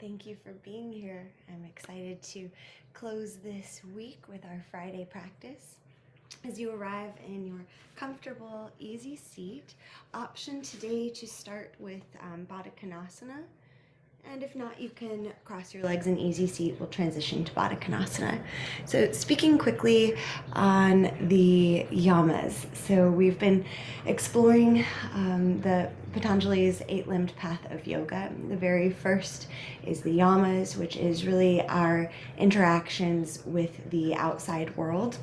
Thank you for being here. I'm excited to close this week with our Friday practice. As you arrive in your comfortable, easy seat, option today to start with Badakanasana. And if not, you can cross your legs in easy seat. We'll transition to Badakanasana. So speaking quickly on the Yamas. So we've been exploring the Patanjali's 8-limbed path of yoga. The very first is the Yamas, which is really our interactions with the outside world.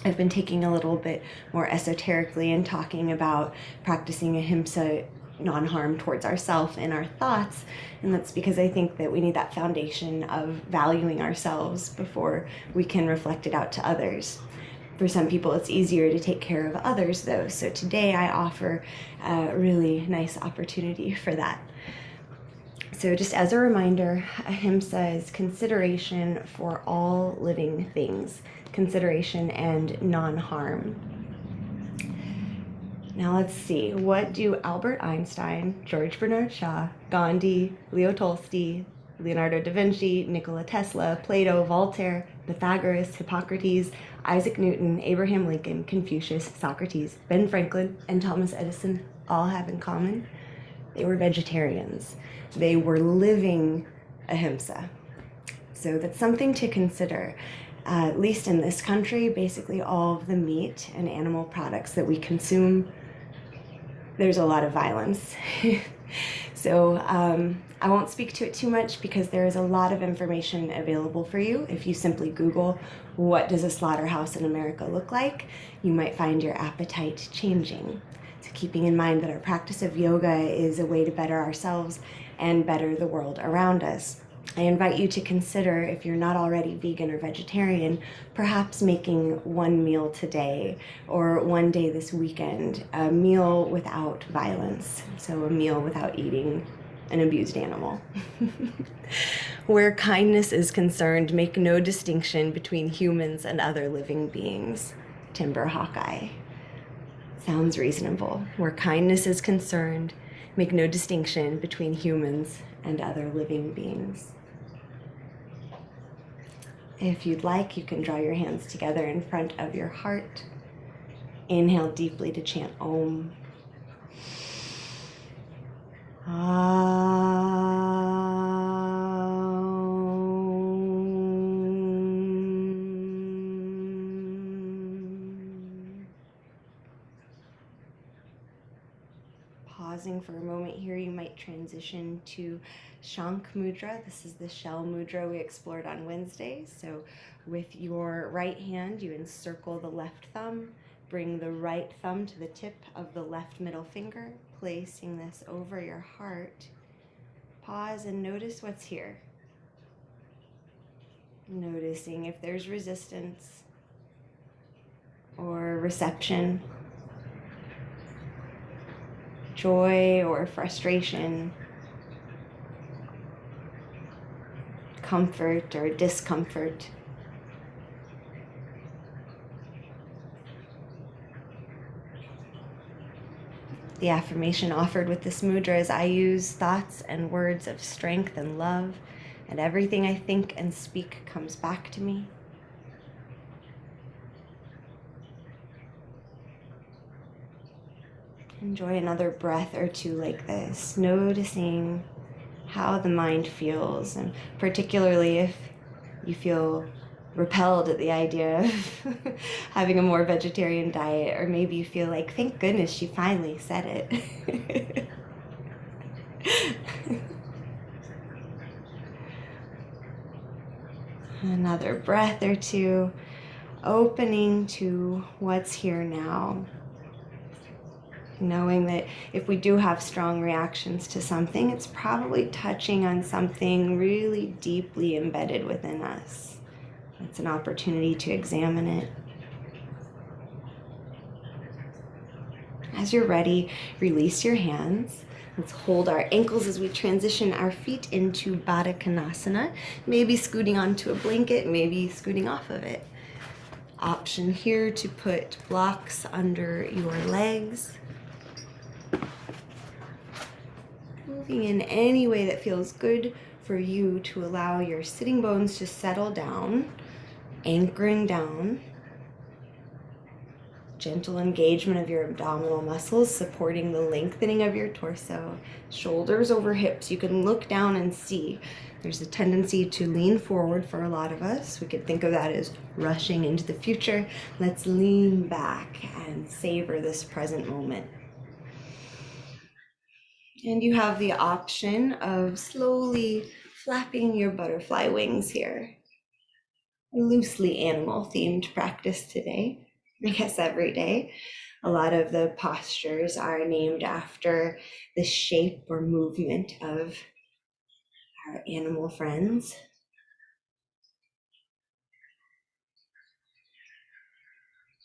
I've been taking a little bit more esoterically and talking about practicing Ahimsa, non-harm towards ourselves and our thoughts, and that's because I think that we need that foundation of valuing ourselves before we can reflect it out to others. For some people it's easier to take care of others though, so today I offer a really nice opportunity for that. So just as a reminder, Ahimsa is consideration for all living things, consideration and non-harm. Now let's see, what do Albert Einstein, George Bernard Shaw, Gandhi, Leo Tolstoy, Leonardo da Vinci, Nikola Tesla, Plato, Voltaire, Pythagoras, Hippocrates, Isaac Newton, Abraham Lincoln, Confucius, Socrates, Ben Franklin, and Thomas Edison all have in common? They were vegetarians. They were living Ahimsa. So that's something to consider. At least in this country, basically all of the meat and animal products that we consume, there's a lot of violence. So I won't speak to it too much because there is a lot of information available for you. If you simply Google, what does a slaughterhouse in America look like, you might find your appetite changing. So keeping in mind that our practice of yoga is a way to better ourselves and better the world around us. I invite you to consider, if you're not already vegan or vegetarian, perhaps making one meal today or one day this weekend, a meal without violence, so a meal without eating an abused animal. Where kindness is concerned, make no distinction between humans and other living beings. Timber Hawkeye. Sounds reasonable. Where kindness is concerned, make no distinction between humans and other living beings. If you'd like, you can draw your hands together in front of your heart. Inhale deeply to chant Om. Pausing for a moment here, you might transition to Shank Mudra. This is the shell mudra we explored on Wednesday. So with your right hand, you encircle the left thumb, bring the right thumb to the tip of the left middle finger, placing this over your heart. Pause and notice what's here. Noticing if there's resistance or reception, joy or frustration, comfort or discomfort. The affirmation offered with this mudra is, I use thoughts and words of strength and love, and everything I think and speak comes back to me. Enjoy another breath or two like this, noticing how the mind feels, and particularly if you feel repelled at the idea of having a more vegetarian diet, or maybe you feel like, thank goodness she finally said it. Another breath or two, opening to what's here now. Knowing that if we do have strong reactions to something, it's probably touching on something really deeply embedded within us. It's an opportunity to examine it. As you're ready, release your hands. Let's hold our ankles as we transition our feet into Badakanasana. Maybe scooting onto a blanket, maybe scooting off of it. Option here to put blocks under your legs. Moving in any way that feels good for you to allow your sitting bones to settle down, anchoring down. Gentle engagement of your abdominal muscles, supporting the lengthening of your torso. Shoulders over hips. You can look down and see. There's a tendency to lean forward for a lot of us. We could think of that as rushing into the future. Let's lean back and savor this present moment. And you have the option of slowly flapping your butterfly wings here. A loosely animal themed practice today. I guess every day. A lot of the postures are named after the shape or movement of our animal friends.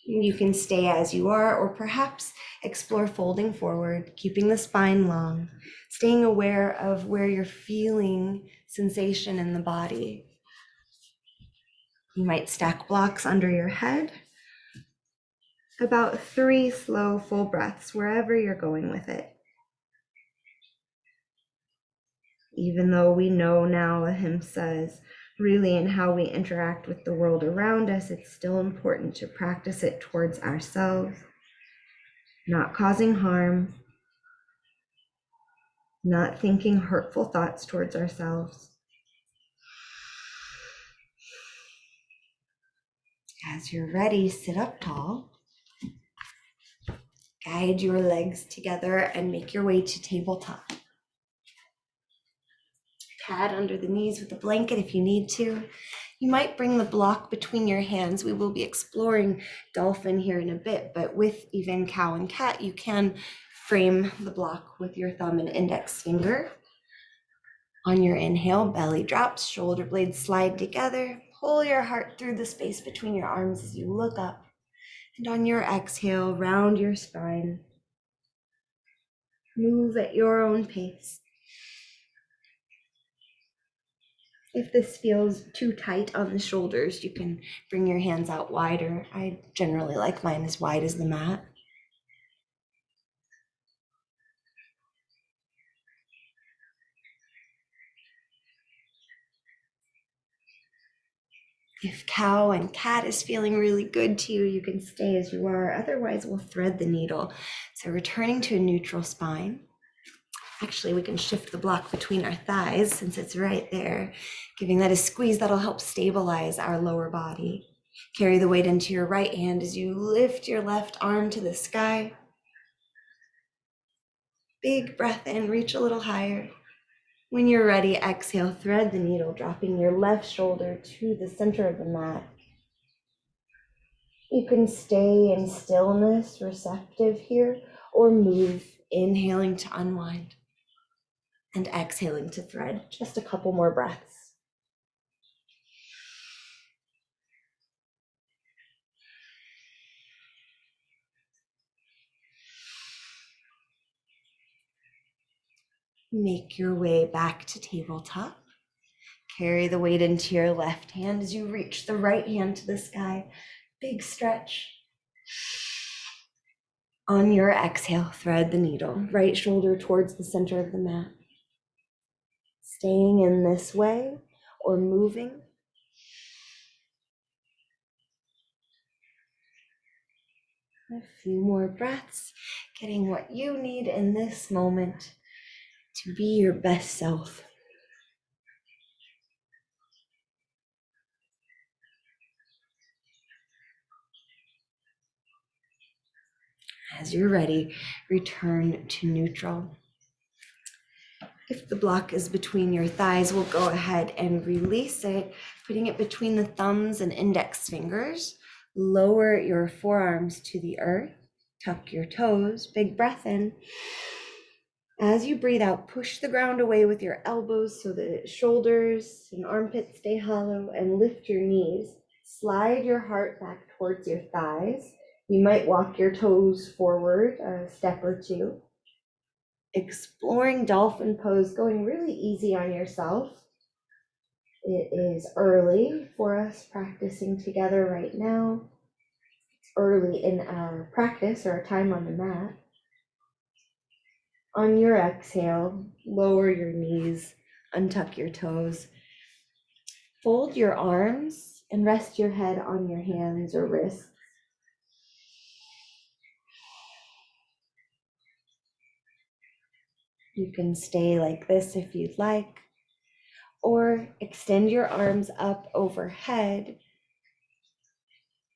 You can stay as you are, or perhaps explore folding forward, keeping the spine long, staying aware of where you're feeling sensation in the body. You might stack blocks under your head. About 3 slow, full breaths wherever you're going with it. Even though we know now Ahimsa is really in how we interact with the world around us, it's still important to practice it towards ourselves, not causing harm, not thinking hurtful thoughts towards ourselves. As you're ready, sit up tall. Guide your legs together and make your way to tabletop. Pad under the knees with a blanket if you need to. You might bring the block between your hands. We will be exploring dolphin here in a bit, but with even cow and cat, you can frame the block with your thumb and index finger. On your inhale, belly drops, shoulder blades slide together. Pull your heart through the space between your arms as you look up. And on your exhale, round your spine. Move at your own pace. If this feels too tight on the shoulders, you can bring your hands out wider. I generally like mine as wide as the mat. If cow and cat is feeling really good to you, you can stay as you are. Otherwise, we'll thread the needle. So returning to a neutral spine. Actually, we can shift the block between our thighs since it's right there, giving that a squeeze that'll help stabilize our lower body. Carry the weight into your right hand as you lift your left arm to the sky. Big breath in, reach a little higher. When you're ready, exhale, thread the needle, dropping your left shoulder to the center of the mat. You can stay in stillness, receptive here, or move, inhaling to unwind and exhaling to thread. Just a couple more breaths. Make your way back to tabletop. Carry the weight into your left hand as you reach the right hand to the sky. Big stretch. On your exhale, thread the needle, right shoulder towards the center of the mat. Staying in this way or moving. A few more breaths, getting what you need in this moment to be your best self. As you're ready, return to neutral. If the block is between your thighs, we'll go ahead and release it, putting it between the thumbs and index fingers. Lower your forearms to the earth, tuck your toes, big breath in. As you breathe out, push the ground away with your elbows so the shoulders and armpits stay hollow, and lift your knees. Slide your heart back towards your thighs. You might walk your toes forward a step or two. Exploring dolphin pose, going really easy on yourself. It is early for us practicing together right now. It's early in our practice or our time on the mat. On your exhale, lower your knees, Untuck your toes. Fold your arms and rest your head on your hands or wrists. You can stay like this if you'd like, or extend your arms up overhead.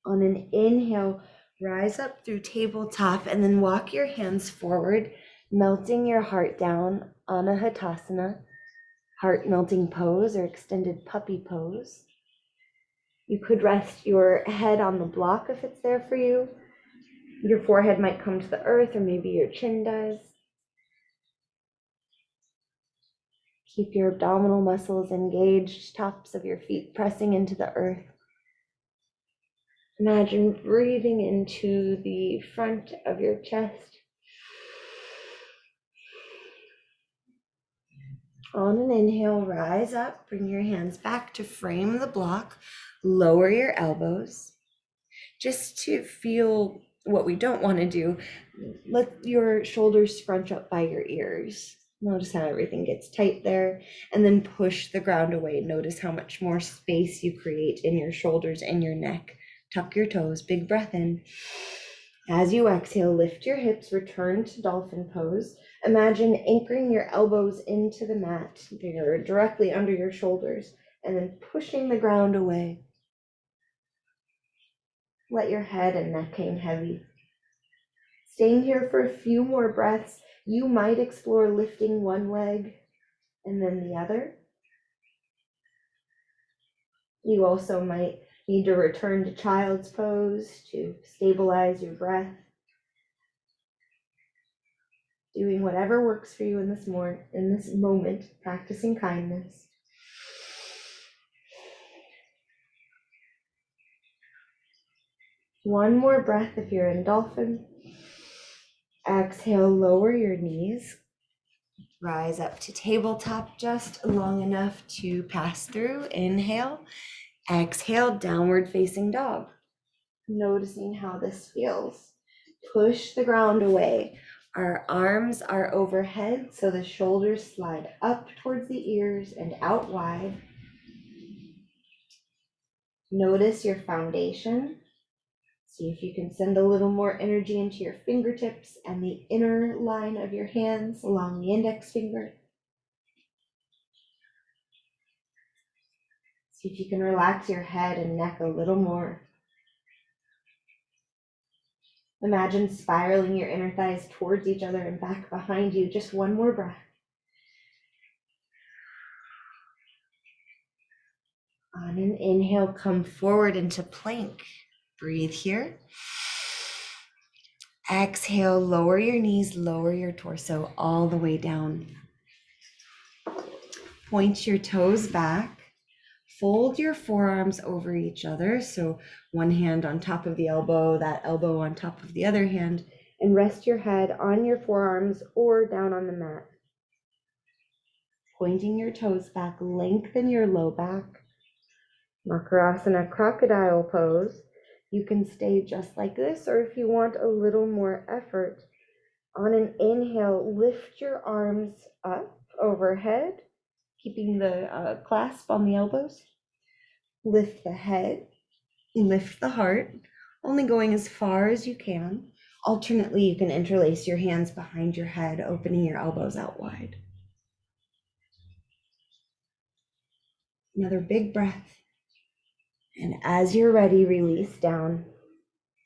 On an inhale, rise up through tabletop and then walk your hands forward, melting your heart down, Anahatasana, heart melting pose or extended puppy pose. You could rest your head on the block if it's there for you. Your forehead might come to the earth, or maybe your chin does. Keep your abdominal muscles engaged, tops of your feet pressing into the earth. Imagine breathing into the front of your chest. On an inhale, rise up, bring your hands back to frame the block, lower your elbows. Just to feel what we don't want to do, let your shoulders scrunch up by your ears. Notice how everything gets tight there, and then push the ground away. Notice how much more space you create in your shoulders and your neck. Tuck your toes, big breath in. As you exhale, lift your hips, return to dolphin pose. Imagine anchoring your elbows into the mat. They're directly under your shoulders, and then pushing the ground away. Let your head and neck hang heavy. Staying here for a few more breaths, you might explore lifting one leg and then the other. You also might need to return to child's pose to stabilize your breath. Doing whatever works for you in this moment, practicing kindness. One more breath if you're in dolphin. Exhale, lower your knees. Rise up to tabletop just long enough to pass through. Inhale. Exhale, downward facing dog. Noticing how this feels. Push the ground away. Our arms are overhead, so the shoulders slide up towards the ears and out wide. Notice your foundation. See if you can send a little more energy into your fingertips and the inner line of your hands along the index finger. See if you can relax your head and neck a little more. Imagine spiraling your inner thighs towards each other and back behind you. Just one more breath. On an inhale, come forward into plank. Breathe here. Exhale, lower your knees, lower your torso all the way down. Point your toes back. Fold your forearms over each other. So one hand on top of the elbow, that elbow on top of the other hand, and rest your head on your forearms or down on the mat. Pointing your toes back, lengthen your low back. Makarasana, crocodile pose. You can stay just like this, or if you want a little more effort, on an inhale, lift your arms up overhead, keeping the clasp on the elbows. Lift the head, lift the heart, only going as far as you can. Alternately, you can interlace your hands behind your head, opening your elbows out wide. Another big breath. And as you're ready, release down.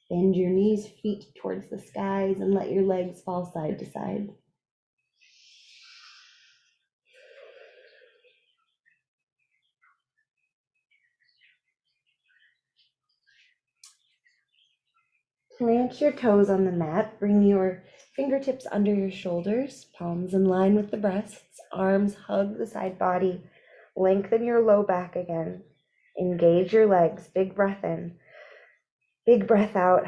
Bend your knees, feet towards the skies, and let your legs fall side to side. Plant your toes on the mat. Bring your fingertips under your shoulders, palms in line with the breasts, arms hug the side body. Lengthen your low back again. Engage your legs. Big breath in. Big breath out.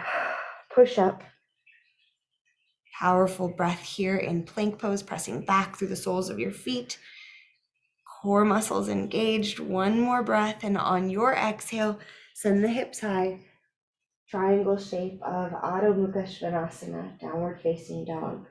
Push up. Powerful breath here in plank pose, pressing back through the soles of your feet. Core muscles engaged. One more breath, and on your exhale, send the hips high. Triangle shape of Adho Mukha Svanasana, downward facing dog.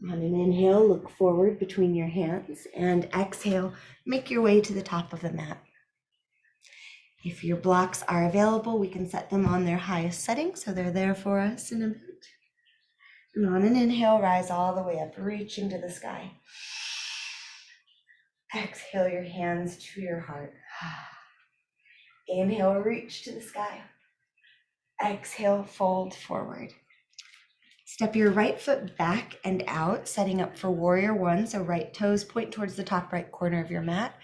On an inhale, look forward between your hands, and exhale, make your way to the top of the mat. If your blocks are available, we can set them on their highest setting so they're there for us in a minute. And on an inhale, rise all the way up, reaching to the sky. Exhale your hands to your heart. Inhale, reach to the sky. Exhale, fold forward. Step your right foot back and out, setting up for warrior one. So right toes point towards the top right corner of your mat.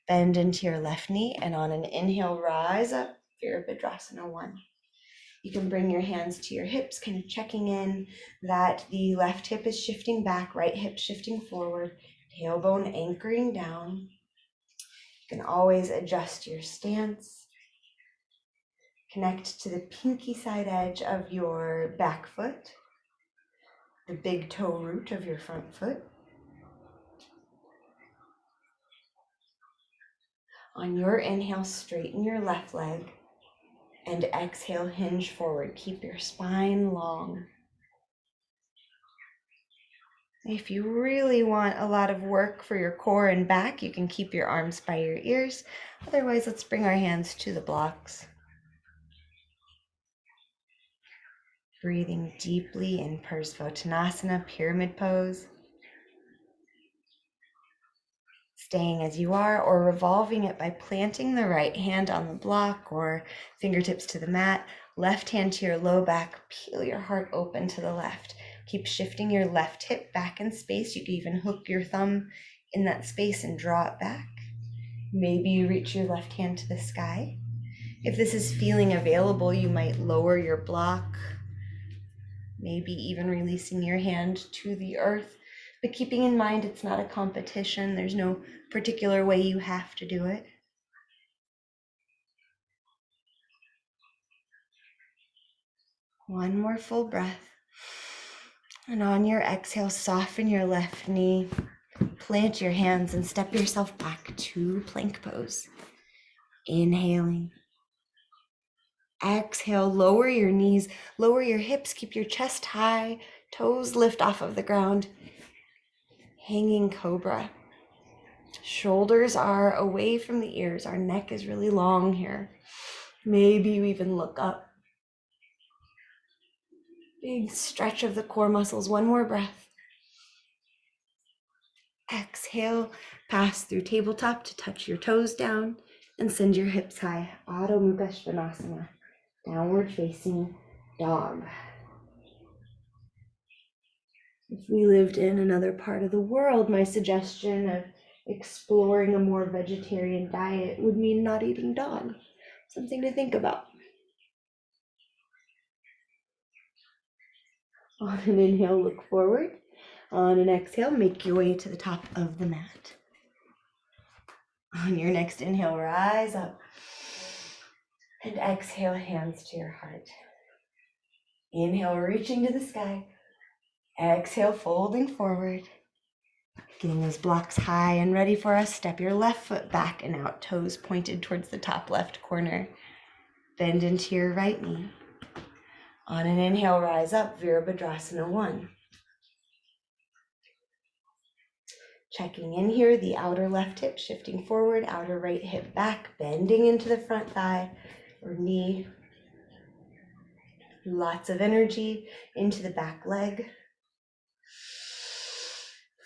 Bend into your left knee, and on an inhale, rise up, Virabhadrasana 1. You can bring your hands to your hips, kind of checking in that the left hip is shifting back, right hip shifting forward, tailbone anchoring down. You can always adjust your stance. Connect to the pinky side edge of your back foot, the big toe root of your front foot. On your inhale, straighten your left leg, and exhale, hinge forward. Keep your spine long. If you really want a lot of work for your core and back, you can keep your arms by your ears. Otherwise, let's bring our hands to the blocks. Breathing deeply in Parsvottanasana, pyramid pose. Staying as you are, or revolving it by planting the right hand on the block or fingertips to the mat, left hand to your low back, peel your heart open to the left. Keep shifting your left hip back in space. You can even hook your thumb in that space and draw it back. Maybe you reach your left hand to the sky. If this is feeling available, you might lower your block, maybe even releasing your hand to the earth. But keeping in mind it's not a competition. There's no particular way you have to do it. One more full breath. And on your exhale, soften your left knee, plant your hands, and step yourself back to plank pose. Inhaling. Exhale, lower your knees, lower your hips, keep your chest high, toes lift off of the ground. Hanging cobra. Shoulders are away from the ears. Our neck is really long here. Maybe you even look up. Big stretch of the core muscles. One more breath. Exhale, pass through tabletop to touch your toes down and send your hips high. Adho Mukha Svanasana, downward facing dog. If we lived in another part of the world, my suggestion of exploring a more vegetarian diet would mean not eating dog. Something to think about. On an inhale, look forward. On an exhale, make your way to the top of the mat. On your next inhale, rise up. And exhale, hands to your heart. Inhale, reaching to the sky. Exhale, folding forward. Getting those blocks high and ready for us. Step your left foot back and out, toes pointed towards the top left corner. Bend into your right knee. On an inhale, rise up, Virabhadrasana 1. Checking in here, the outer left hip shifting forward, outer right hip back, bending into the front thigh or knee. Lots of energy into the back leg.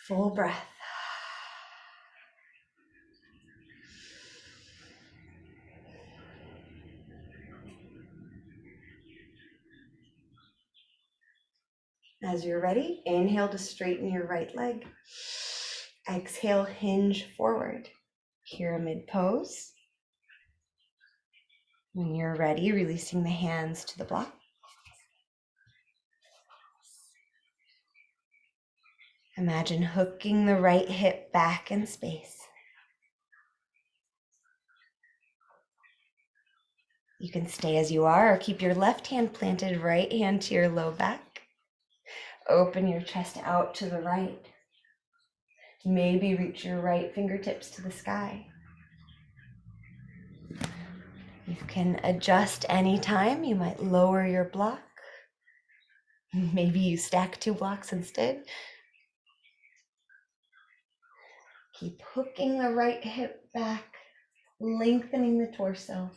Full breath. As you're ready, inhale to straighten your right leg. Exhale, hinge forward. Pyramid pose. When you're ready, releasing the hands to the block. Imagine hooking the right hip back in space. You can stay as you are or keep your left hand planted, right hand to your low back. Open your chest out to the right. Maybe reach your right fingertips to the sky. You can adjust anytime. You might lower your block. Maybe you stack 2 blocks instead. Keep hooking the right hip back, lengthening the torso.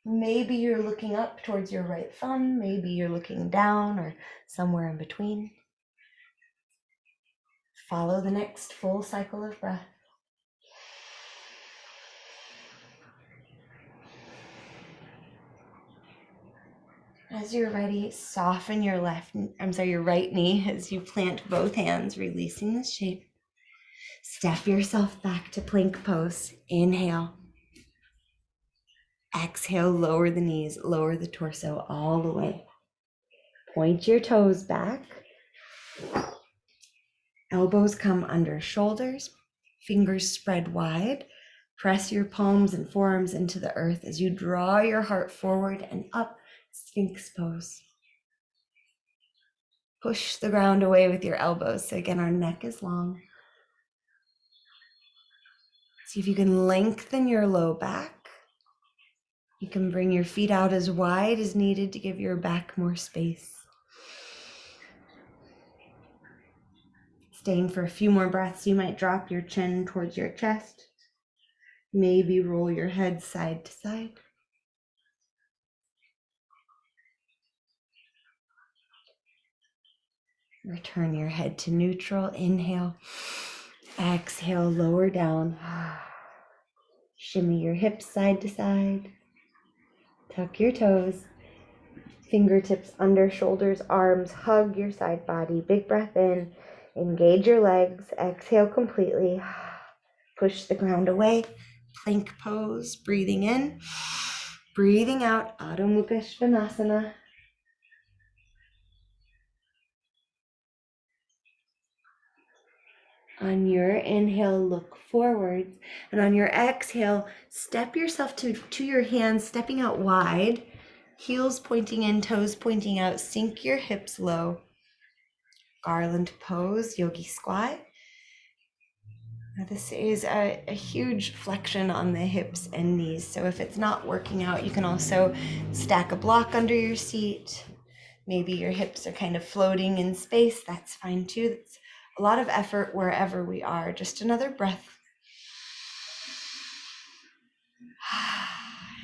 Maybe you're looking up towards your right thumb, maybe you're looking down or somewhere in between. Follow the next full cycle of breath. As you're ready, soften your your right knee as you plant both hands, releasing the shape. Step yourself back to plank pose. Inhale. Exhale, lower the knees, lower the torso all the way. Point your toes back. Elbows come under shoulders, fingers spread wide. Press your palms and forearms into the earth as you draw your heart forward and up, Sphinx pose. Push the ground away with your elbows. So again, our neck is long. See if you can lengthen your low back. You can bring your feet out as wide as needed to give your back more space. Staying for a few more breaths, you might drop your chin towards your chest. Maybe roll your head side to side. Return your head to neutral. Inhale. Exhale, lower down. Shimmy your hips side to side. Tuck your toes. Fingertips under shoulders, arms, hug your side body. Big breath in. Engage your legs. Exhale completely. Push the ground away. Plank pose. Breathing in. Breathing out. Adho Mukha Svanasana. On your inhale, look forwards. And on your exhale, step yourself to your hands, stepping out wide. Heels pointing in, toes pointing out. Sink your hips low. Garland pose, Yogi squat. Now this is a huge flexion on the hips and knees. So if it's not working out, you can also stack a block under your seat. Maybe your hips are kind of floating in space. That's fine too. That's a lot of effort wherever we are. Just another breath.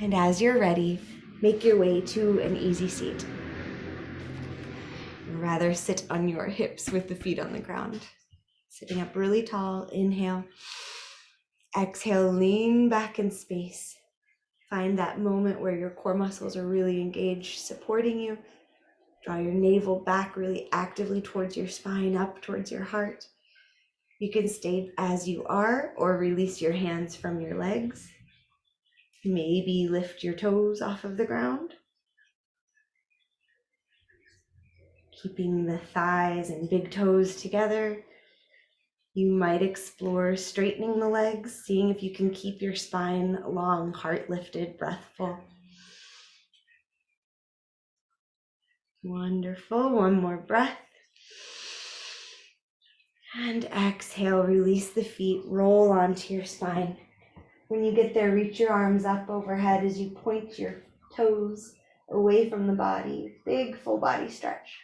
And as you're ready, make your way to an easy seat. Rather sit on your hips with the feet on the ground. Sitting up really tall, inhale. Exhale, lean back in space. Find that moment where your core muscles are really engaged, supporting you. Draw your navel back really actively towards your spine, up towards your heart. You can stay as you are or release your hands from your legs. Maybe lift your toes off of the ground. Keeping the thighs and big toes together. You might explore straightening the legs, seeing if you can keep your spine long, heart lifted, breathful. Wonderful. One more breath. And exhale, release the feet, roll onto your spine. When you get there, reach your arms up overhead as you point your toes away from the body. Big full body stretch.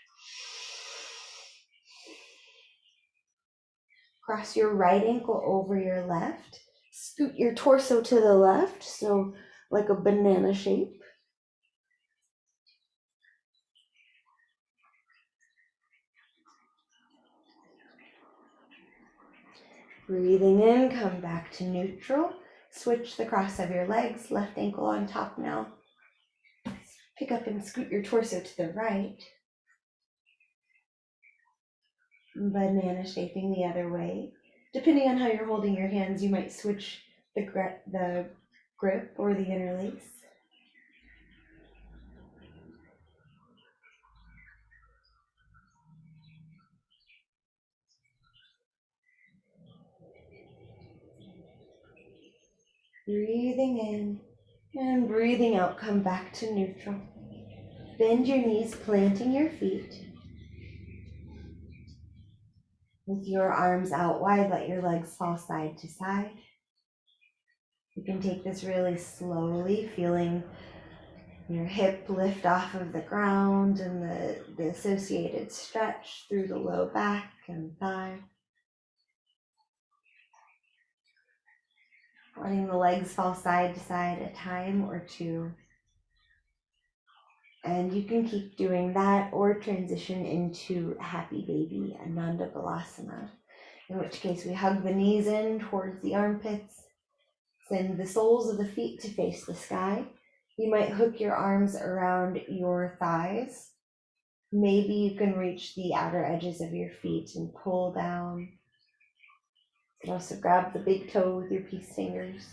Cross your right ankle over your left. Scoot your torso to the left, so like a banana shape. Breathing in, come back to neutral. Switch the cross of your legs, left ankle on top now. Pick up and scoot your torso to the right. Banana shaping the other way. Depending on how you're holding your hands, you might switch the grip or the interlace. Breathing in and breathing out, come back to neutral. Bend your knees, planting your feet. With your arms out wide, let your legs fall side to side. You can take this really slowly, feeling your hip lift off of the ground and the associated stretch through the low back and thigh. letting the legs fall side to side a time or two. And you can keep doing that or transition into Happy Baby, Ananda Balasana, in which case we hug the knees in towards the armpits, send the soles of the feet to face the sky. You might hook your arms around your thighs. Maybe you can reach the outer edges of your feet and pull down. You can also grab the big toe with your peace fingers.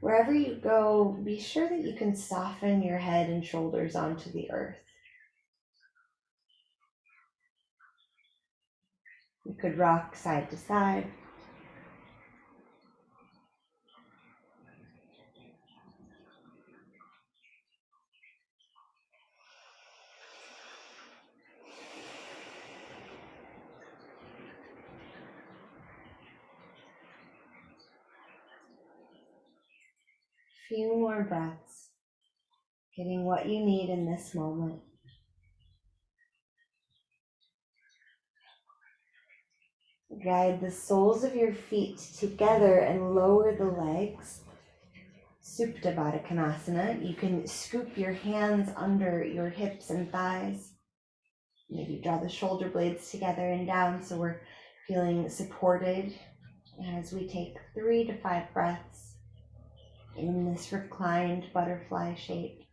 Wherever you go, be sure that you can soften your head and shoulders onto the earth. You could rock side to side. Few more breaths, getting what you need in this moment. Guide the soles of your feet together and lower the legs. Supta Badakanasana. You can scoop your hands under your hips and thighs. Maybe draw the shoulder blades together and down so we're feeling supported as we take 3 to 5 breaths in this reclined butterfly shape.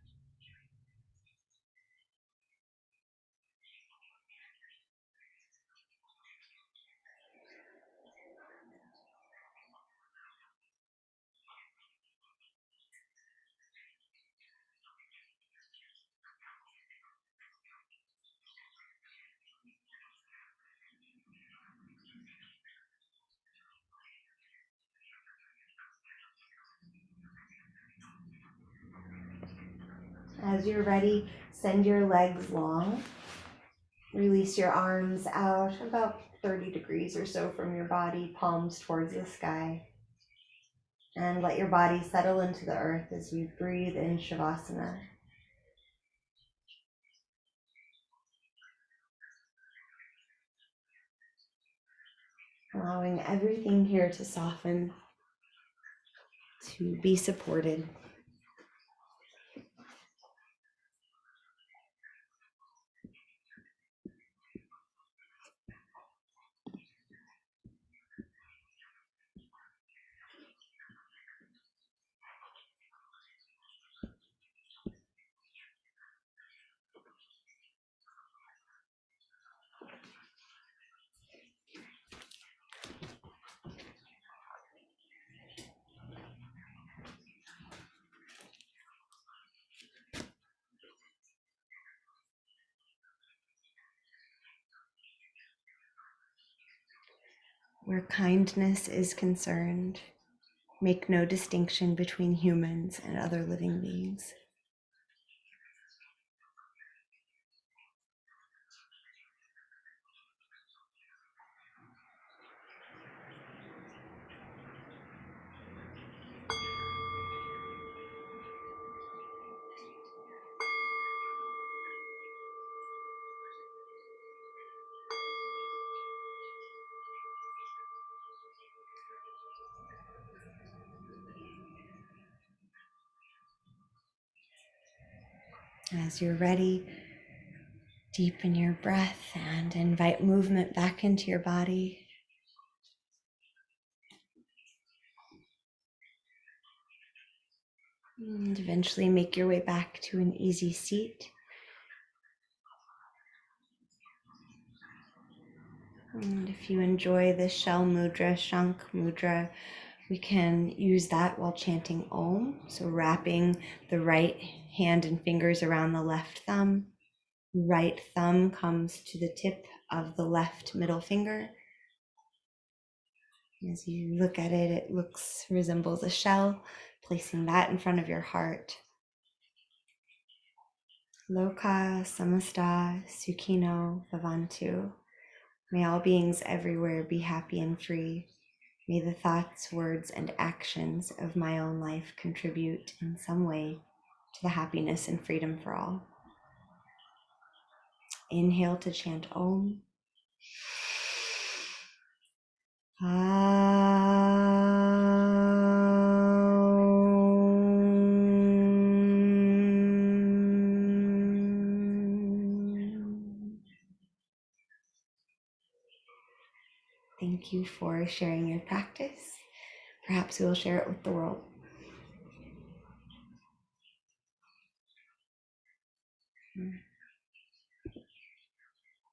As you're ready, send your legs long. Release your arms out about 30 degrees or so from your body, palms towards the sky. And let your body settle into the earth as you breathe in Shavasana. Allowing everything here to soften, to be supported. Where kindness is concerned, make no distinction between humans and other living beings. As you're ready, deepen your breath and invite movement back into your body. And eventually make your way back to an easy seat. And if you enjoy the shell mudra, Shank Mudra, we can use that while chanting Om. So wrapping the right hand and fingers around the left thumb. Right thumb comes to the tip of the left middle finger. As you look at it, it resembles a shell. Placing that in front of your heart. Loka samasta sukhino bhavantu. May all beings everywhere be happy and free. May the thoughts, words, and actions of my own life contribute in some way to the happiness and freedom for all. Inhale to chant Om. Ah. Thank you for sharing your practice. Perhaps we will share it with the world.